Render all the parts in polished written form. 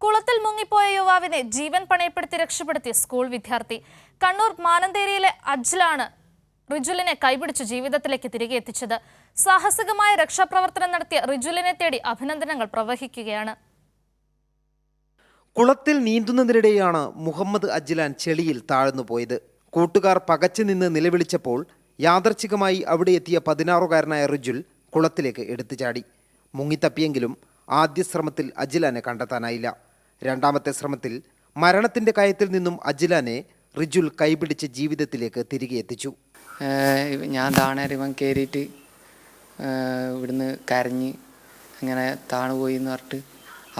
കുളത്തിൽ മുങ്ങിപ്പോയ യുവാവിനെ ജീവൻ പണയപ്പെടുത്തി രക്ഷപ്പെടുത്തിയ സ്കൂൾ വിദ്യാർത്ഥി. കണ്ണൂർ മാനന്തേരിയിലെ അജ്ലാണ് റിജുലിനെ കൈപിടിച്ച് ജീവിതത്തിലേക്ക് തിരികെ എത്തിച്ചത്. സാഹസികമായ രക്ഷാപ്രവർത്തനം നടത്തിയ റിജുലിനെ തേടി അഭിനന്ദനങ്ങൾ പ്രവഹിക്കുകയാണ്. കുളത്തിൽ നീന്തുന്നതിനിടെയാണ് മുഹമ്മദ് അജ്ലാൻ ചെളിയിൽ താഴ്ന്നുപോയത്. കൂട്ടുകാർ പകച്ചു നിന്ന് നിലവിളിച്ചപ്പോൾ യാദർച്ഛികമായി അവിടെ എത്തിയ 16-കാരനായ റിജുൽ കുളത്തിലേക്ക് എടുത്തു ചാടി. മുങ്ങിത്തപ്പിയെങ്കിലും ആദ്യ ശ്രമത്തിൽ അജ്ലാനെ കണ്ടെത്താനായില്ല. രണ്ടാമത്തെ ശ്രമത്തിൽ മരണത്തിന്റെ കയത്തിൽ നിന്നും അജ്ലാനെ റിജുൽ കൈപിടിച്ച് ജീവിതത്തിലേക്ക് തിരികെ എത്തിച്ചു. ഞാൻ താണ ഇവൻ കയറിയിട്ട് ഇവിടുന്ന് കരഞ്ഞ് അങ്ങനെ താണുപോയി എന്ന് പറഞ്ഞിട്ട്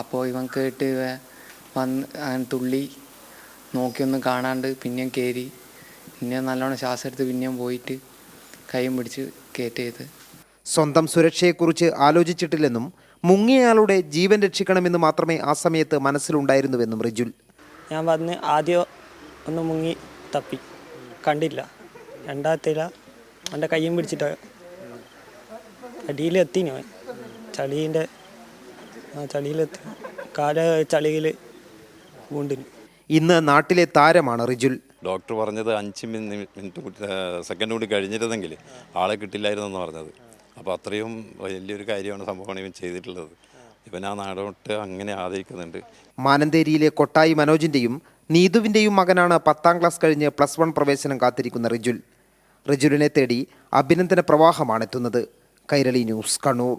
അപ്പോൾ ഇവൻ കേട്ട് വന്ന് അങ്ങനെ തുള്ളി നോക്കിയൊന്നും കാണാണ്ട് പിന്നെയും കയറി, പിന്നെയും നല്ലോണം ശ്വാസം എടുത്ത് പിന്നെയും പോയിട്ട് കൈയും പിടിച്ച് കയറ്റിയത്. സ്വന്തം സുരക്ഷയെക്കുറിച്ച് ആലോചിച്ചിട്ടില്ലെന്നും മുങ്ങിയയാളുടെ ജീവൻ രക്ഷിക്കണമെന്ന് മാത്രമേ ആ സമയത്ത് മനസ്സിലുണ്ടായിരുന്നുവെന്നും റിജുൽ. ഞാൻ വന്ന് ആദ്യം ഒന്ന് മുങ്ങി തപ്പി, കണ്ടില്ല. രണ്ടാമത്തേല എൻ്റെ കയ്യും പിടിച്ചിട്ട് അടിയിലെത്തിനു, ചളിയിലെത്തി, കാല ചളിയിൽ വീണ്ടിന്. ഇന്ന് നാട്ടിലെ താരമാണ് റിജുൽ. ഡോക്ടർ പറഞ്ഞത് 5 സെക്കൻഡ് കൂടി കഴിഞ്ഞിരുന്നെങ്കിൽ ആളെ കിട്ടില്ലായിരുന്നെന്ന് പറഞ്ഞത്. അപ്പോൾ അത്രയും വലിയൊരു കാര്യമാണ് സംഭവമാണ് ഇവൻ ചെയ്തിട്ടുള്ളത്. ഇവൻ ആ നാടോട്ട് അങ്ങനെ ആദരിക്കുന്നുണ്ട്. മാനന്തേരിയിലെ കൊട്ടായി മനോജിൻ്റെയും നീതുവിൻ്റെയും മകനാണ് 10ാം ക്ലാസ് കഴിഞ്ഞ് +1 പ്രവേശനം കാത്തിരിക്കുന്ന റിജുലിനെ തേടി അഭിനന്ദന പ്രവാഹമാണ് എത്തുന്നത്. കൈരളി ന്യൂസ്, കണ്ണൂർ.